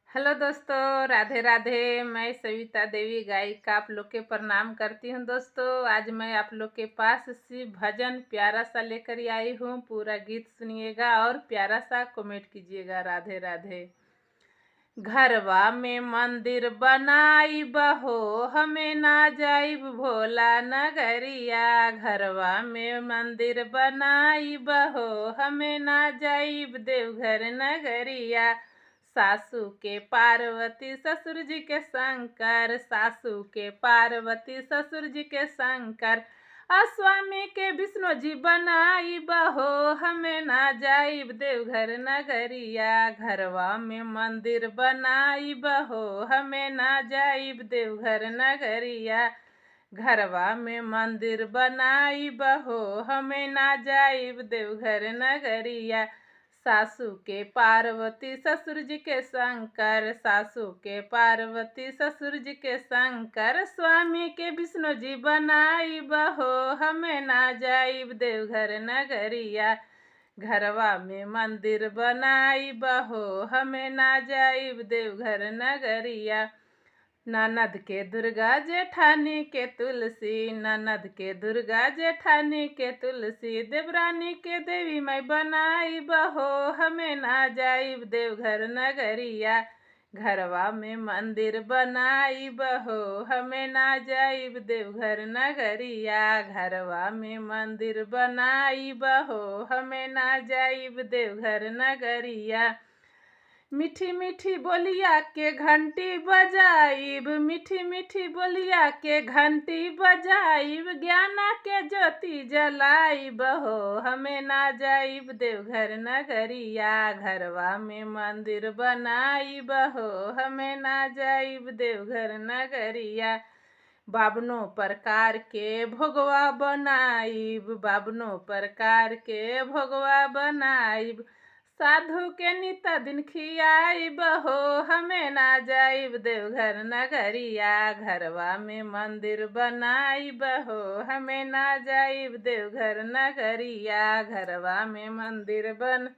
Hello दोस्तों, राधे राधे। मैं सविता देवी गायिका आप लोग के प्रणाम करती हूँ। दोस्तों, आज मैं आप लोग के पास शिव भजन प्यारा सा लेकर आई हूँ। पूरा गीत सुनिएगा और प्यारा सा कमेंट कीजिएगा। राधे राधे। घरवा में मंदिर बनाई बहो, हमें ना जाइब भोला नगरिया। घरवा में मंदिर बनाई बहो, हमें ना जाइब देवघर नगरिया। सासू के पार्वती ससुर जी के शंकर, सासू के पार्वती ससुर जी के शंकर। स्वामी के विष्णु जी बनाई बहो, हमें ना जाइब देवघर नगरिया। घरवा में मंदिर बनाई बहो, हमें ना जाइब देवघर नगरिया। घरवा में मंदिर बनाई बहो, हमें ना जाइब देवघर नगरिया। सासू के पार्वती ससुर जी के शंकर, सासू के पार्वती ससुर जी के शंकर। स्वामी के विष्णु जी बनाई बहो, हमें ना जाइब देवघर नगरिया। घरवा में मंदिर बनाई बहो, हमें ना जाइब देवघर नगरिया। ननद के दुर्गा जेठानी के तुलसी, ननद के दुर्गा जेठानी के तुलसी। देवरानी के देवी मैं बनाई बहो, हमें ना जाइब देवघर नगरिया। घरवा में मंदिर बनाई बहो, हमें ना जाइब देवघर नगरिया। घरवा में मंदिर बनाई बहो, हमें ना जाइब देवघर नगरिया। मीठी मीठी बोलिया के घंटी बजाइब, मीठी मीठी बोलिया के घंटी बजाइब। ज्ञाना के ज्योति जलाइब हो, हमें ना जाइब देवघर नगरिया। घरवा में मंदिर बनाइब हो, हमें ना जाइब देवघर नगरिया। बावनों प्रकार के भोगवा बनाइब, बावनों प्रकार के भोगवा बनाइब। साधु के नित दिन खियाइब हो, हमें ना जाइब देवघर नगरिया। घरवा में मंदिर बनाइब हो, हमें ना जाइब देवघर नगरिया। घरवा में मंदिर बन